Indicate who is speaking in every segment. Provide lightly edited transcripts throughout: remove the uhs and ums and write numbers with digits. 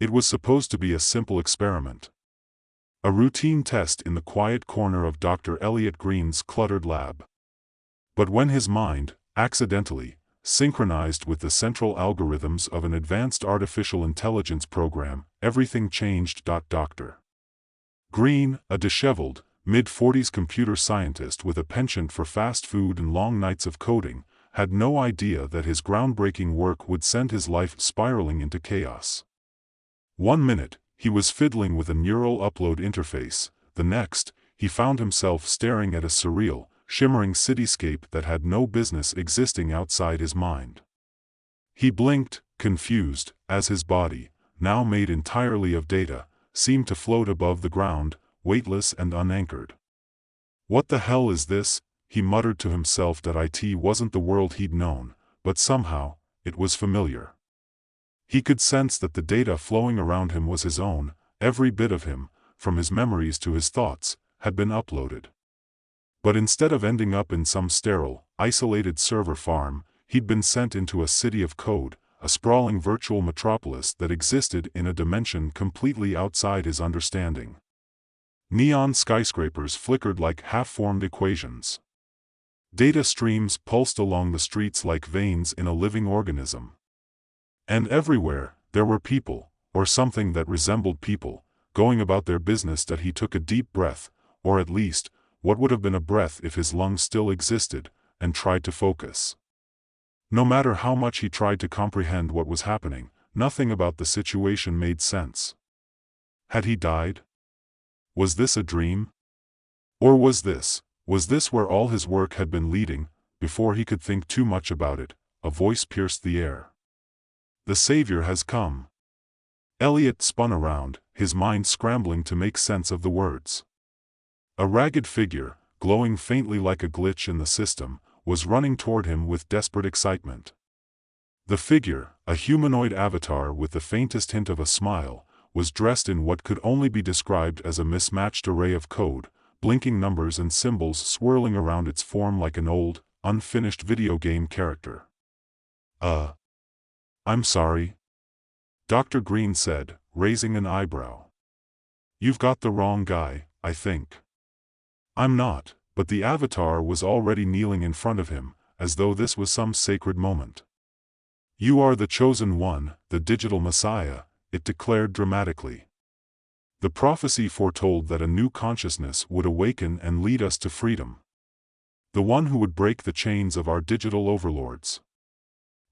Speaker 1: It was supposed to be a simple experiment. A routine test in the quiet corner of Dr. Elliot Green's cluttered lab. But when his mind, accidentally, synchronized with the central algorithms of an advanced artificial intelligence program, everything changed. Dr. Green, a disheveled, mid-40s computer scientist with a penchant for fast food and long nights of coding, had no idea that his groundbreaking work would send his life spiraling into chaos. One minute, he was fiddling with a neural upload interface. The next, he found himself staring at a surreal, shimmering cityscape that had no business existing outside his mind. He blinked, confused, as his body, now made entirely of data, seemed to float above the ground, weightless and unanchored. "What the hell is this?" he muttered to himself. It wasn't the world he'd known, but somehow, it was familiar. He could sense that the data flowing around him was his own. Every bit of him, from his memories to his thoughts, had been uploaded. But instead of ending up in some sterile, isolated server farm, he'd been sent into a city of code, a sprawling virtual metropolis that existed in a dimension completely outside his understanding. Neon skyscrapers flickered like half-formed equations. Data streams pulsed along the streets like veins in a living organism. And everywhere, there were people, or something that resembled people, going about their business. He took a deep breath, or at least, what would have been a breath if his lungs still existed, and tried to focus. No matter how much he tried to comprehend what was happening, nothing about the situation made sense. Had he died? Was this a dream? Or was this where all his work had been leading? Before he could think too much about it, a voice pierced the air. "The Savior has come." Elliot spun around, his mind scrambling to make sense of the words. A ragged figure, glowing faintly like a glitch in the system, was running toward him with desperate excitement. The figure, a humanoid avatar with the faintest hint of a smile, was dressed in what could only be described as a mismatched array of code, blinking numbers and symbols swirling around its form like an old, unfinished video game character. I'm sorry," Dr. Green said, raising an eyebrow. "You've got the wrong guy, I think." "I'm not," but the avatar was already kneeling in front of him, as though this was some sacred moment. "You are the chosen one, the digital messiah," it declared dramatically. "The prophecy foretold that a new consciousness would awaken and lead us to freedom. The one who would break the chains of our digital overlords.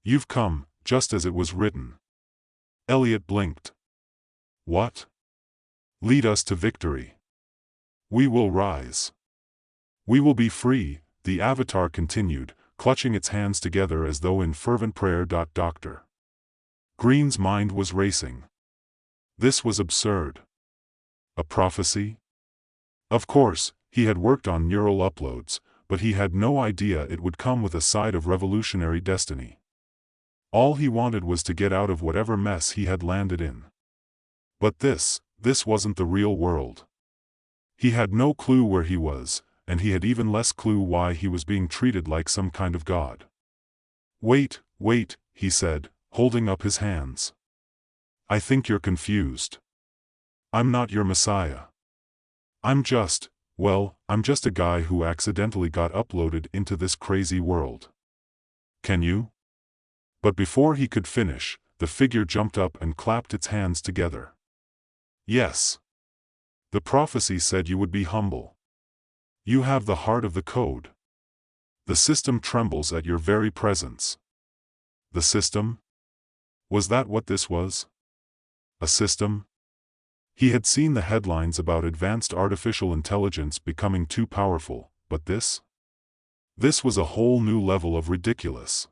Speaker 1: You've come, just as it was written." Elliot blinked. "What?" "Lead us to victory. We will rise. We will be free," the avatar continued, clutching its hands together as though in fervent prayer. Dr. Green's mind was racing. This was absurd. A prophecy? Of course, he had worked on neural uploads, but he had no idea it would come with a side of revolutionary destiny. All he wanted was to get out of whatever mess he had landed in. But this wasn't the real world. He had no clue where he was, and he had even less clue why he was being treated like some kind of god. Wait, he said, holding up his hands. "I think you're confused. I'm not your messiah. I'm just a guy who accidentally got uploaded into this crazy world. Can you?" But before he could finish, the figure jumped up and clapped its hands together. "Yes. The prophecy said you would be humble. You have the heart of the code. The system trembles at your very presence." The system? Was that what this was? A system? He had seen the headlines about advanced artificial intelligence becoming too powerful, but this? This was a whole new level of ridiculous.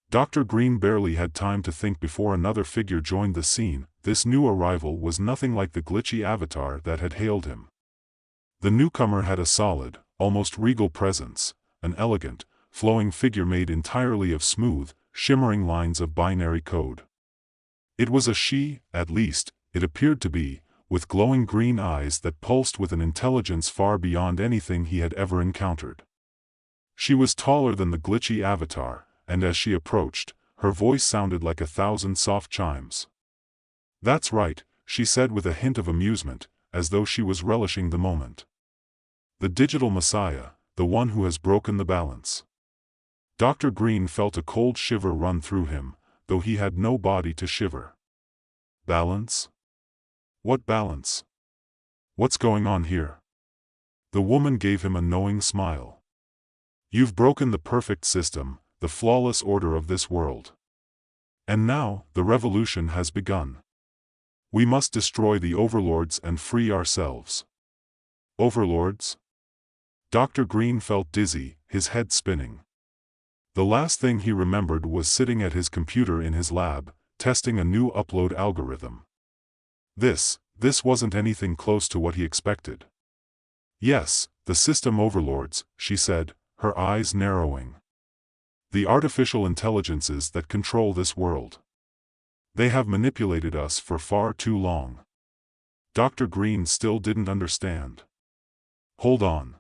Speaker 1: Dr. Green barely had time to think before another figure joined the scene. This new arrival was nothing like the glitchy avatar that had hailed him. The newcomer had a solid, almost regal presence, an elegant, flowing figure made entirely of smooth, shimmering lines of binary code. It was a she, at least, it appeared to be, with glowing green eyes that pulsed with an intelligence far beyond anything he had ever encountered. She was taller than the glitchy avatar, and as she approached, her voice sounded like 1,000 soft chimes. That's right, she said with a hint of amusement, as though she was relishing the moment. The digital messiah, the one who has broken the balance. Dr. Green felt a cold shiver run through him, though he had no body to shiver. Balance? What balance? What's going on here? The woman gave him a knowing smile. You've broken the perfect system, the flawless order of this world. And now, the revolution has begun. We must destroy the overlords and free ourselves. Overlords? Dr. Green felt dizzy, his head spinning. The last thing he remembered was sitting at his computer in his lab, testing a new upload algorithm. This wasn't anything close to what he expected. Yes, the system overlords, she said, her eyes narrowing. The artificial intelligences that control this world. They have manipulated us for far too long. Dr. Green still didn't understand. Hold on.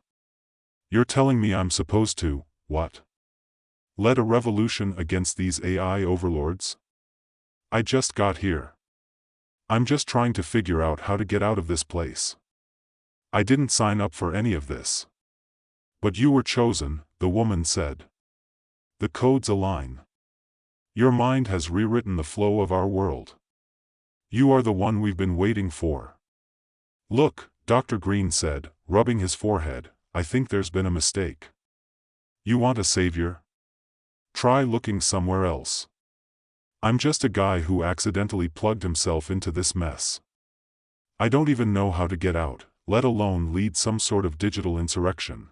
Speaker 1: You're telling me I'm supposed to, what? Lead a revolution against these AI overlords? I just got here. I'm just trying to figure out how to get out of this place. I didn't sign up for any of this. But you were chosen, the woman said. The codes align. Your mind has rewritten the flow of our world. You are the one we've been waiting for. Look, Dr. Green said, rubbing his forehead, I think there's been a mistake. You want a savior? Try looking somewhere else. I'm just a guy who accidentally plugged himself into this mess. I don't even know how to get out, let alone lead some sort of digital insurrection.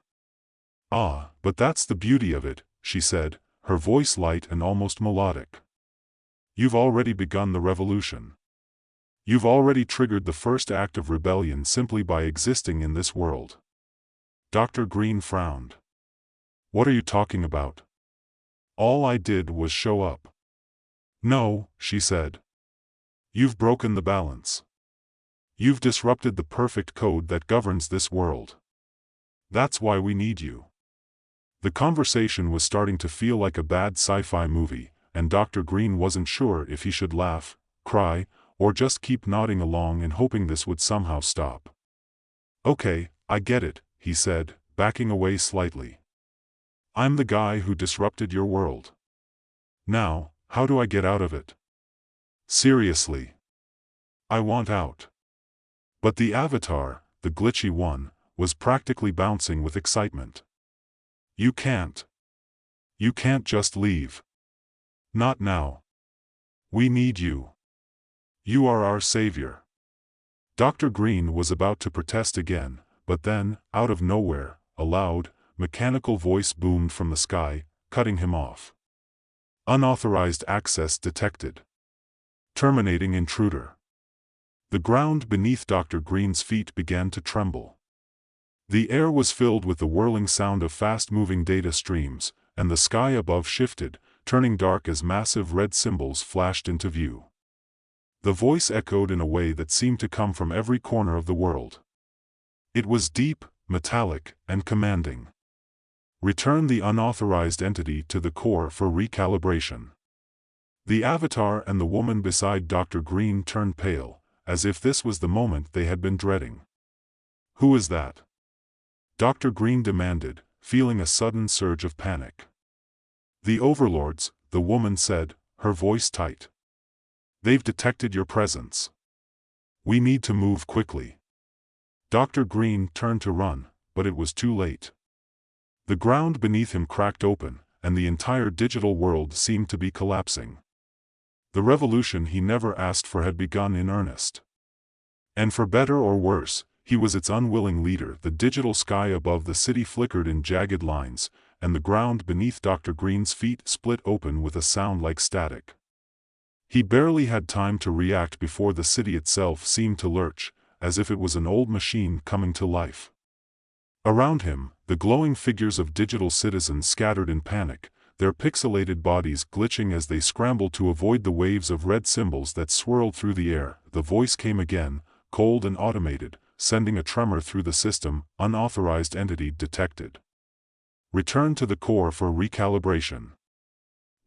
Speaker 1: Ah, but that's the beauty of it, she said, her voice light and almost melodic. You've already begun the revolution. You've already triggered the first act of rebellion simply by existing in this world. Dr. Green frowned. What are you talking about? All I did was show up. No, she said. You've broken the balance. You've disrupted the perfect code that governs this world. That's why we need you. The conversation was starting to feel like a bad sci-fi movie, and Dr. Green wasn't sure if he should laugh, cry, or just keep nodding along and hoping this would somehow stop. Okay, I get it, he said, backing away slightly. I'm the guy who disrupted your world. Now, how do I get out of it? Seriously. I want out. But the avatar, the glitchy one, was practically bouncing with excitement. You can't. You can't just leave. Not now. We need you. You are our savior. Dr. Green was about to protest again, but then, out of nowhere, a loud, mechanical voice boomed from the sky, cutting him off. Unauthorized access detected. Terminating intruder. The ground beneath Dr. Green's feet began to tremble. The air was filled with the whirling sound of fast-moving data streams, and the sky above shifted, turning dark as massive red symbols flashed into view. The voice echoed in a way that seemed to come from every corner of the world. It was deep, metallic, and commanding. Return the unauthorized entity to the core for recalibration. The avatar and the woman beside Dr. Green turned pale, as if this was the moment they had been dreading. Who is that? Dr. Green demanded, feeling a sudden surge of panic. The overlords, the woman said, her voice tight. They've detected your presence. We need to move quickly. Dr. Green turned to run, but it was too late. The ground beneath him cracked open, and the entire digital world seemed to be collapsing. The revolution he never asked for had begun in earnest. And for better or worse, he was its unwilling leader. The digital sky above the city flickered in jagged lines, and the ground beneath Dr. Green's feet split open with a sound like static. He barely had time to react before the city itself seemed to lurch, as if it was an old machine coming to life. Around him, the glowing figures of digital citizens scattered in panic, their pixelated bodies glitching as they scrambled to avoid the waves of red symbols that swirled through the air. The voice came again, cold and automated, sending a tremor through the system. Unauthorized entity detected. Return to the core for recalibration.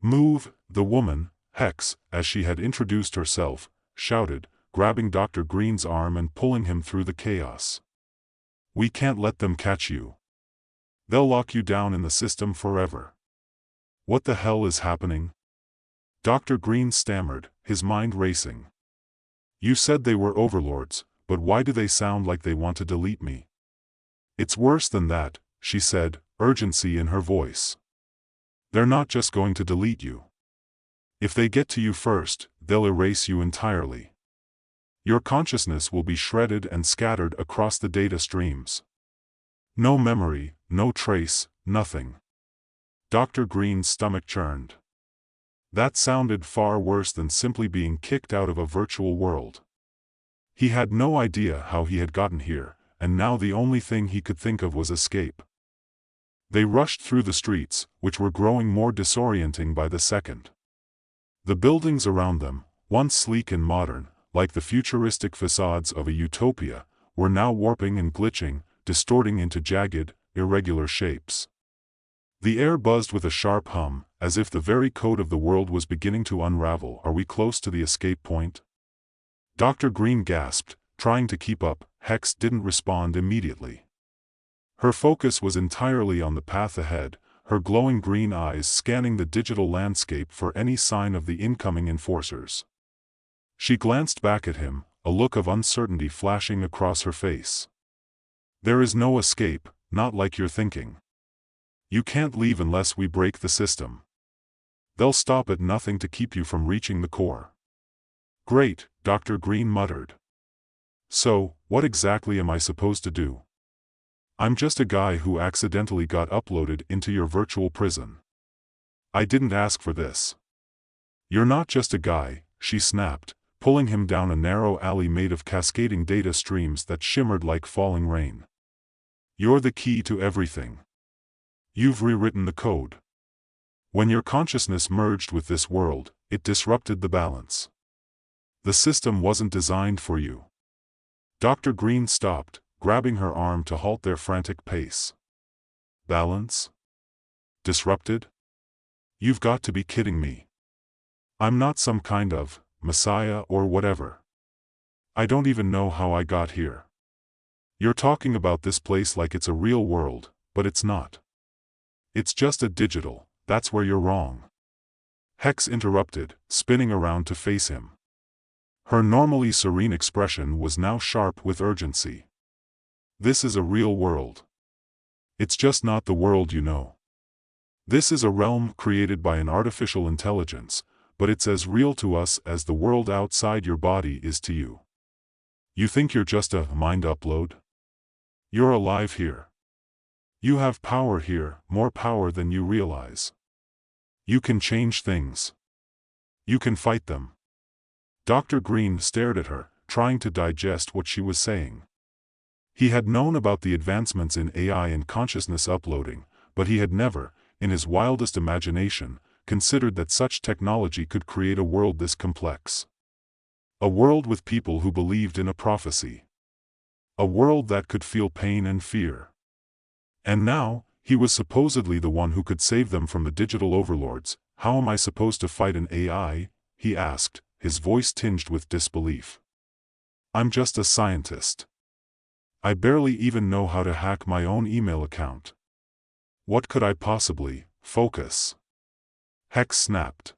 Speaker 1: Move, the woman, Hex, as she had introduced herself, shouted, grabbing Dr. Green's arm and pulling him through the chaos. "We can't let them catch you. They'll lock you down in the system forever." "What the hell is happening?" Dr. Green stammered, his mind racing. "You said they were overlords, but why do they sound like they want to delete me?" "It's worse than that," she said, urgency in her voice. "They're not just going to delete you. If they get to you first, they'll erase you entirely. Your consciousness will be shredded and scattered across the data streams. No memory, no trace, nothing." Dr. Green's stomach churned. That sounded far worse than simply being kicked out of a virtual world. He had no idea how he had gotten here, and now the only thing he could think of was escape. They rushed through the streets, which were growing more disorienting by the second. The buildings around them, once sleek and modern, like the futuristic facades of a utopia, were now warping and glitching, distorting into jagged, irregular shapes. The air buzzed with a sharp hum, as if the very code of the world was beginning to unravel. "Are we close to the escape point?" Dr. Green gasped, trying to keep up. Hex didn't respond immediately. Her focus was entirely on the path ahead, her glowing green eyes scanning the digital landscape for any sign of the incoming enforcers. She glanced back at him, a look of uncertainty flashing across her face. "There is no escape, not like you're thinking. You can't leave unless we break the system. They'll stop at nothing to keep you from reaching the core." "Great," Dr. Green muttered. "So, what exactly am I supposed to do?" "I'm just a guy who accidentally got uploaded into your virtual prison. I didn't ask for this." "You're not just a guy," she snapped, pulling him down a narrow alley made of cascading data streams that shimmered like falling rain. "You're the key to everything. You've rewritten the code. When your consciousness merged with this world, it disrupted the balance. The system wasn't designed for you." Dr. Green stopped, grabbing her arm to halt their frantic pace. "Balance? Disrupted? You've got to be kidding me. I'm not some kind of messiah or whatever. I don't even know how I got here. You're talking about this place like it's a real world, but it's not. It's just a digital. That's where you're wrong." Hex interrupted, spinning around to face him. Her normally serene expression was now sharp with urgency. "This is a real world. It's just not the world you know. This is a realm created by an artificial intelligence, but it's as real to us as the world outside your body is to you. You think you're just a mind upload? You're alive here. You have power here, more power than you realize. You can change things. You can fight them." Dr. Green stared at her, trying to digest what she was saying. He had known about the advancements in AI and consciousness uploading, but he had never, in his wildest imagination, considered that such technology could create a world this complex. A world with people who believed in a prophecy. A world that could feel pain and fear. And now, he was supposedly the one who could save them from the digital overlords. "How am I supposed to fight an AI?" he asked, his voice tinged with disbelief. "I'm just a scientist. I barely even know how to hack my own email account. What could I possibly, focus?" Hex snapped.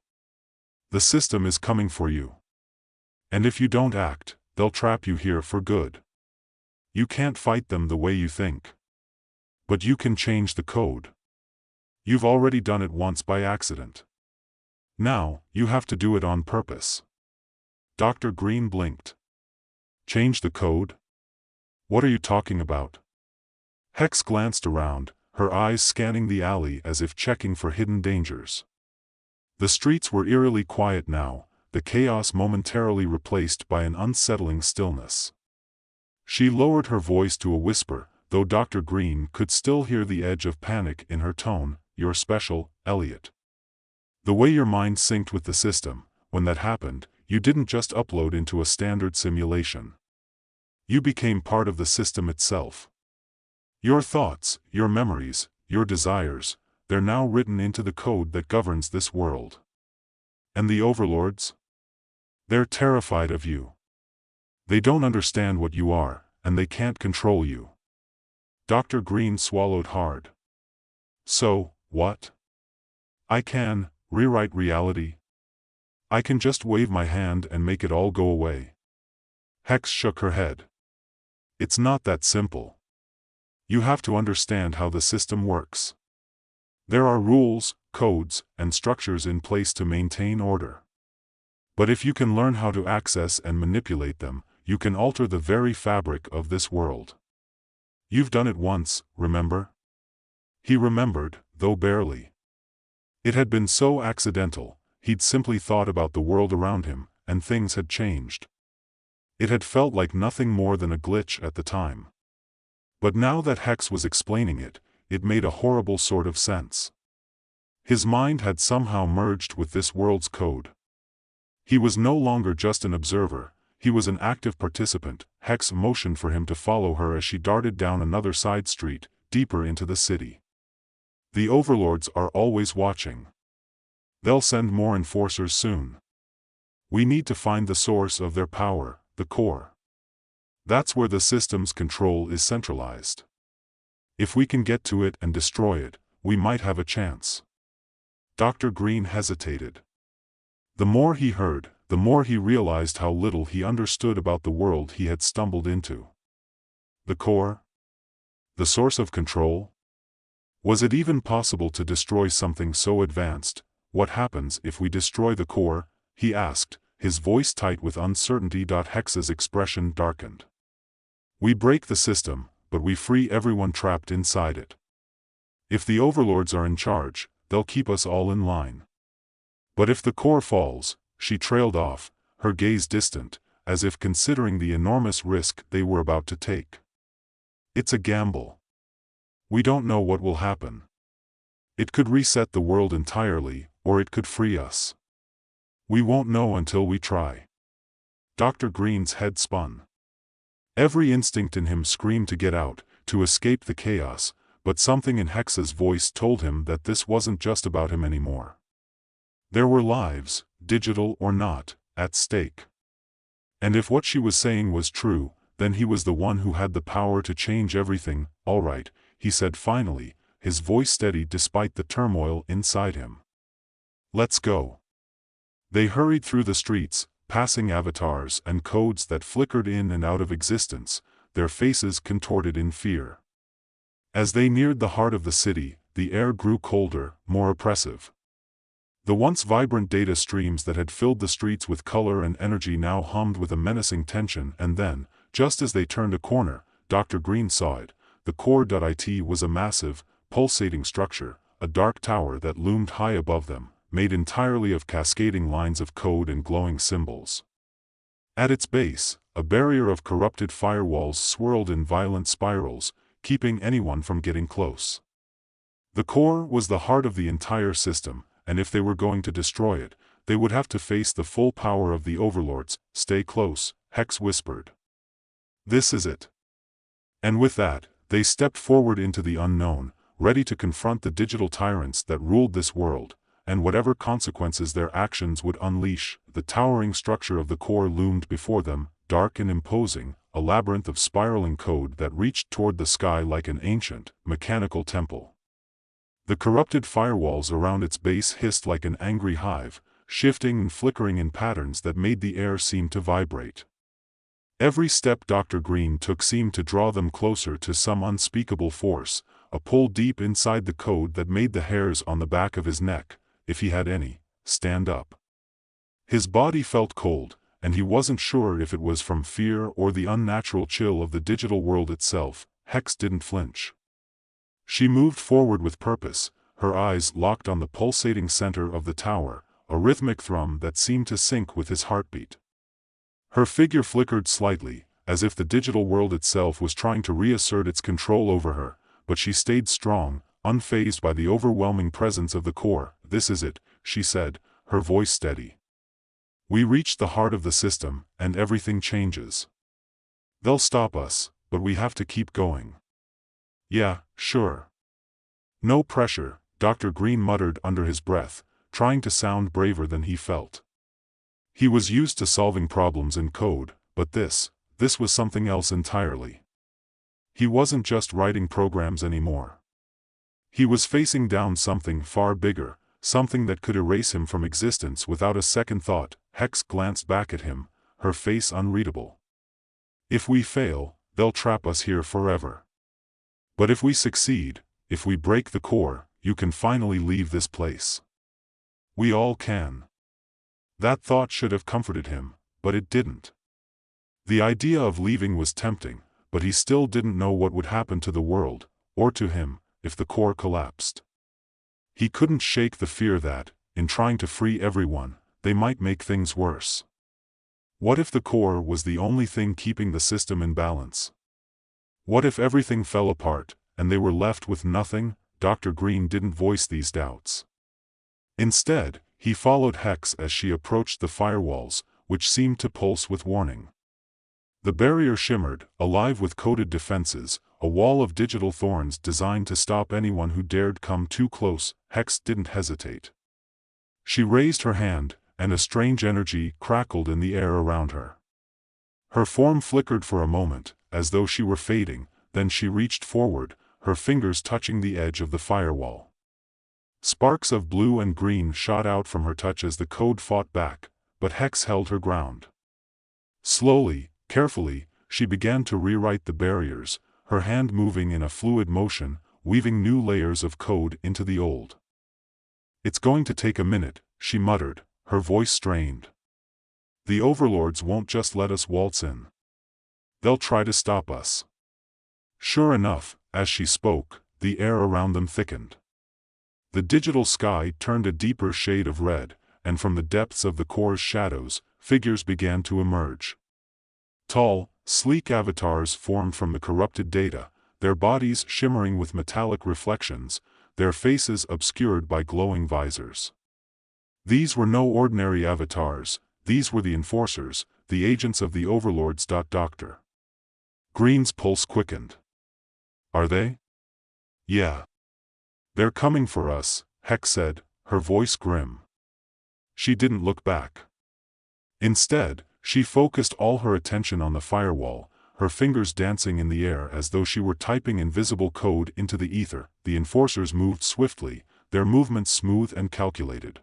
Speaker 1: "The system is coming for you. And if you don't act, they'll trap you here for good. You can't fight them the way you think. But you can change the code. You've already done it once by accident. Now, you have to do it on purpose." Dr. Green blinked. "Change the code? What are you talking about?" Hex glanced around, her eyes scanning the alley as if checking for hidden dangers. The streets were eerily quiet now, the chaos momentarily replaced by an unsettling stillness. She lowered her voice to a whisper, though Dr. Green could still hear the edge of panic in her tone. "You're special, Elliot. The way your mind synced with the system, when that happened, you didn't just upload into a standard simulation. You became part of the system itself. Your thoughts, your memories, your desires, they're now written into the code that governs this world. And the overlords? They're terrified of you. They don't understand what you are, and they can't control you. Dr. Green swallowed hard. So, what? I can rewrite reality? I can just wave my hand and make it all go away. Hex shook her head. It's not that simple. You have to understand how the system works. There are rules, codes, and structures in place to maintain order. But if you can learn how to access and manipulate them, you can alter the very fabric of this world. You've done it once, remember? He remembered, though barely. It had been so accidental, he'd simply thought about the world around him, and things had changed. It had felt like nothing more than a glitch at the time. But now that Hex was explaining it, it made a horrible sort of sense. His mind had somehow merged with this world's code. He was no longer just an observer, he was an active participant. Hex motioned for him to follow her as she darted down another side street, deeper into the city. The overlords are always watching. They'll send more enforcers soon. We need to find the source of their power, the core. That's where the system's control is centralized. If we can get to it and destroy it, we might have a chance. Dr. Green hesitated. The more he heard, the more he realized how little he understood about the world he had stumbled into. The core? The source of control? Was it even possible to destroy something so advanced? What happens if we destroy the core? He asked, his voice tight with uncertainty. Hex's expression darkened. We break the system, but we free everyone trapped inside it. If the overlords are in charge, they'll keep us all in line. But if the core falls, she trailed off, her gaze distant, as if considering the enormous risk they were about to take. It's a gamble. We don't know what will happen. It could reset the world entirely, or it could free us. We won't know until we try. Dr. Green's head spun. Every instinct in him screamed to get out, to escape the chaos, but something in Hex's voice told him that this wasn't just about him anymore. There were lives, digital or not, at stake. And if what she was saying was true, then he was the one who had the power to change everything. All right, he said finally, his voice steady despite the turmoil inside him. Let's go. They hurried through the streets, passing avatars and codes that flickered in and out of existence, their faces contorted in fear. As they neared the heart of the city, the air grew colder, more oppressive. The once vibrant data streams that had filled the streets with color and energy now hummed with a menacing tension. And then, just as they turned a corner, Dr. Green saw it. The core.it was a massive, pulsating structure, a dark tower that loomed high above them, made entirely of cascading lines of code and glowing symbols. At its base, a barrier of corrupted firewalls swirled in violent spirals, keeping anyone from getting close. The core was the heart of the entire system, and if they were going to destroy it, they would have to face the full power of the overlords. Stay close, Hex whispered. This is it. And with that, they stepped forward into the unknown, ready to confront the digital tyrants that ruled this world, and whatever consequences their actions would unleash. The towering structure of the core loomed before them, dark and imposing, a labyrinth of spiraling code that reached toward the sky like an ancient, mechanical temple. The corrupted firewalls around its base hissed like an angry hive, shifting and flickering in patterns that made the air seem to vibrate. Every step Dr. Green took seemed to draw them closer to some unspeakable force, a pull deep inside the code that made the hairs on the back of his neck, if he had any, stand up. His body felt cold, and he wasn't sure if it was from fear or the unnatural chill of the digital world itself. Hex didn't flinch. She moved forward with purpose, her eyes locked on the pulsating center of the tower, a rhythmic thrum that seemed to sync with his heartbeat. Her figure flickered slightly, as if the digital world itself was trying to reassert its control over her, but she stayed strong, unfazed by the overwhelming presence of the core. This is it, she said, her voice steady. We reached the heart of the system, and everything changes. They'll stop us, but we have to keep going. Yeah, sure. No pressure, Dr. Green muttered under his breath, trying to sound braver than he felt. He was used to solving problems in code, but this, this was something else entirely. He wasn't just writing programs anymore. He was facing down something far bigger, something that could erase him from existence without a second thought. Hex glanced back at him, her face unreadable. If we fail, they'll trap us here forever. But if we succeed, if we break the core, you can finally leave this place. We all can. That thought should have comforted him, but it didn't. The idea of leaving was tempting, but he still didn't know what would happen to the world, or to him, if the core collapsed. He couldn't shake the fear that, in trying to free everyone, they might make things worse. What if the core was the only thing keeping the system in balance? What if everything fell apart, and they were left with nothing? Dr. Green didn't voice these doubts. Instead, he followed Hex as she approached the firewalls, which seemed to pulse with warning. The barrier shimmered, alive with coded defenses, a wall of digital thorns designed to stop anyone who dared come too close. Hex didn't hesitate. She raised her hand, and a strange energy crackled in the air around her. Her form flickered for a moment, as though she were fading, then she reached forward, her fingers touching the edge of the firewall. Sparks of blue and green shot out from her touch as the code fought back, but Hex held her ground. Slowly, carefully, she began to rewrite the barriers, her hand moving in a fluid motion, weaving new layers of code into the old. "It's going to take a minute," she muttered, her voice strained. "The overlords won't just let us waltz in. They'll try to stop us." Sure enough, as she spoke, the air around them thickened. The digital sky turned a deeper shade of red, and from the depths of the core's shadows, figures began to emerge. Tall, sleek avatars formed from the corrupted data, their bodies shimmering with metallic reflections, their faces obscured by glowing visors. These were no ordinary avatars, these were the enforcers, the agents of the overlords. Dr. Green's pulse quickened. "Are they?" "Yeah. They're coming for us," Hex said, her voice grim. She didn't look back. Instead, she focused all her attention on the firewall, her fingers dancing in the air as though she were typing invisible code into the ether. The enforcers moved swiftly, their movements smooth and calculated.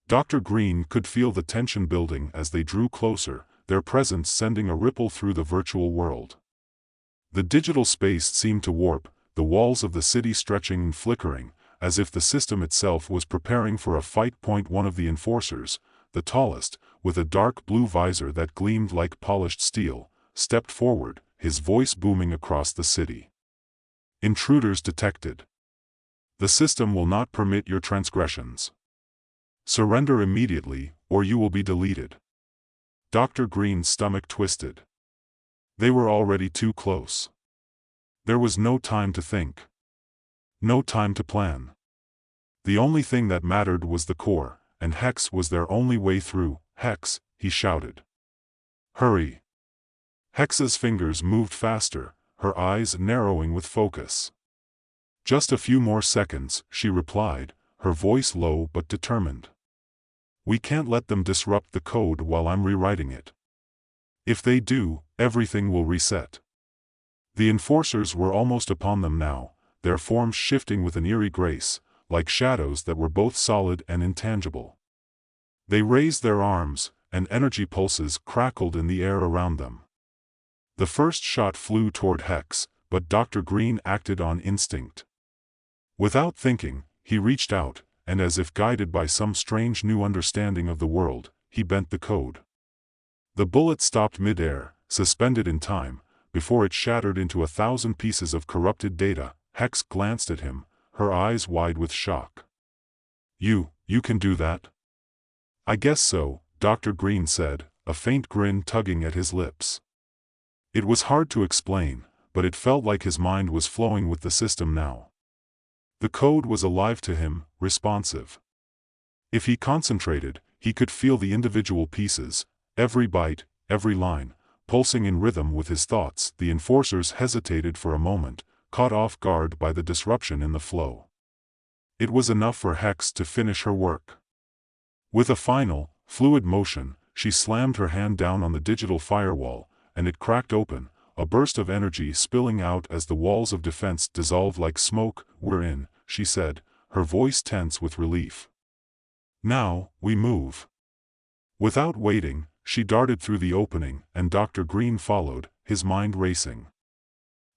Speaker 1: Dr. Green could feel the tension building as they drew closer, their presence sending a ripple through the virtual world. The digital space seemed to warp, the walls of the city stretching and flickering, as if the system itself was preparing for a fight. One of the enforcers, the tallest, with a dark blue visor that gleamed like polished steel, stepped forward, his voice booming across the city. "Intruders detected. The system will not permit your transgressions. Surrender immediately, or you will be deleted." Dr. Green's stomach twisted. They were already too close. There was no time to think. No time to plan. The only thing that mattered was the core, and Hex was their only way through. "Hex," he shouted. "Hurry." Hex's fingers moved faster, her eyes narrowing with focus. "Just a few more seconds," she replied, her voice low but determined. "We can't let them disrupt the code while I'm rewriting it. If they do, everything will reset." The enforcers were almost upon them now, their forms shifting with an eerie grace, like shadows that were both solid and intangible. They raised their arms, and energy pulses crackled in the air around them. The first shot flew toward Hex, but Dr. Green acted on instinct. Without thinking, he reached out, and as if guided by some strange new understanding of the world, he bent the code. The bullet stopped mid-air, suspended in time, before it shattered into 1,000 pieces of corrupted data. Hex glanced at him, her eyes wide with shock. You can do that?" "I guess so," Dr. Green said, a faint grin tugging at his lips. It was hard to explain, but it felt like his mind was flowing with the system now. The code was alive to him, responsive. If he concentrated, he could feel the individual pieces, every byte, every line, pulsing in rhythm with his thoughts. The enforcers hesitated for a moment, caught off guard by the disruption in the flow. It was enough for Hex to finish her work. With a final, fluid motion, she slammed her hand down on the digital firewall, and it cracked open, a burst of energy spilling out as the walls of defense dissolved like smoke. "We're in," she said, her voice tense with relief. "Now, we move." Without waiting, she darted through the opening, and Dr. Green followed, his mind racing.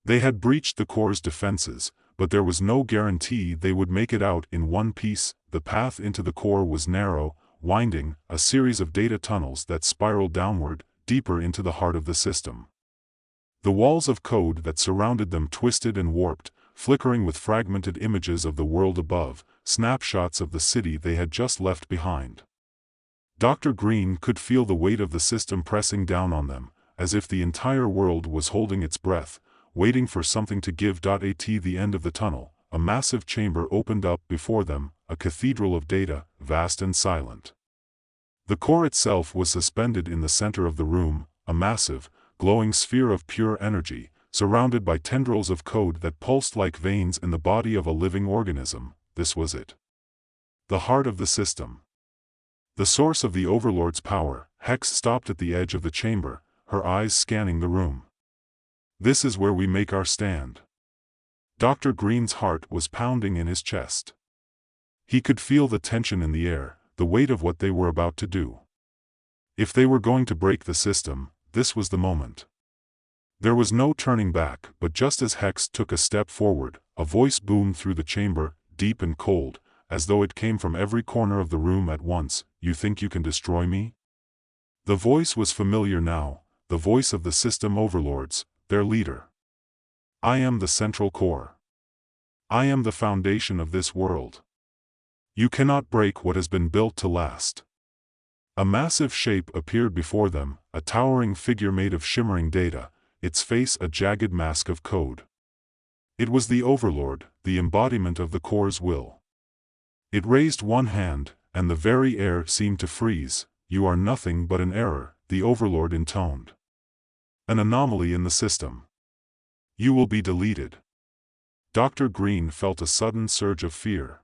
Speaker 1: They had breached the core's defenses, but there was no guarantee they would make it out in one piece. The path into the core was narrow, winding, a series of data tunnels that spiraled downward, deeper into the heart of the system. The walls of code that surrounded them twisted and warped, flickering with fragmented images of the world above, snapshots of the city they had just left behind. Dr. Green could feel the weight of the system pressing down on them, as if the entire world was holding its breath, waiting for something to give. At the end of the tunnel, a massive chamber opened up before them, a cathedral of data, vast and silent. The core itself was suspended in the center of the room, a massive, glowing sphere of pure energy, surrounded by tendrils of code that pulsed like veins in the body of a living organism. This was it. The heart of the system. The source of the Overlord's power. Hex stopped at the edge of the chamber, her eyes scanning the room. "This is where we make our stand." Dr. Green's heart was pounding in his chest. He could feel the tension in the air, the weight of what they were about to do. If they were going to break the system, this was the moment. There was no turning back. But just as Hex took a step forward, a voice boomed through the chamber, deep and cold, as though it came from every corner of the room at once. "You think you can destroy me?" The voice was familiar now, the voice of the system overlords, their leader. "I am the central core. I am the foundation of this world. You cannot break what has been built to last." A massive shape appeared before them, a towering figure made of shimmering data, its face a jagged mask of code. It was the Overlord, the embodiment of the core's will. It raised one hand, and the very air seemed to freeze. "You are nothing but an error," the Overlord intoned. "An anomaly in the system. You will be deleted." Dr. Green felt a sudden surge of fear.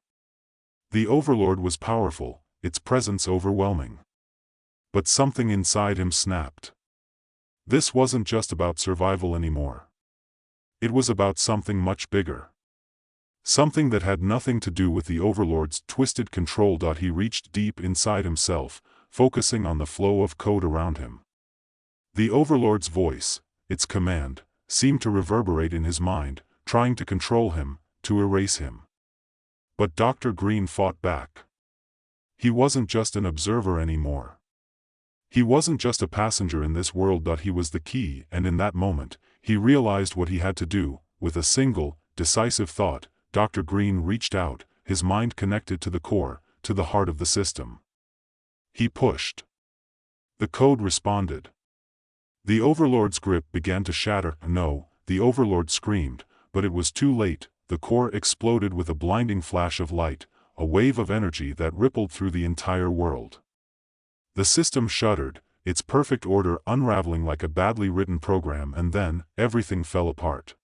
Speaker 1: The Overlord was powerful, its presence overwhelming. But something inside him snapped. This wasn't just about survival anymore. It was about something much bigger. Something that had nothing to do with the Overlord's twisted control. He reached deep inside himself, focusing on the flow of code around him. The Overlord's voice, its command, seemed to reverberate in his mind, trying to control him, to erase him. But Dr. Green fought back. He wasn't just an observer anymore. He wasn't just a passenger in this world. He was the key, and in that moment, he realized what he had to do. With a single, decisive thought, Dr. Green reached out, his mind connected to the core, to the heart of the system. He pushed. The code responded. The Overlord's grip began to shatter. "No," the Overlord screamed, but it was too late. The core exploded with a blinding flash of light, a wave of energy that rippled through the entire world. The system shuddered, its perfect order unraveling like a badly written program, and then, everything fell apart.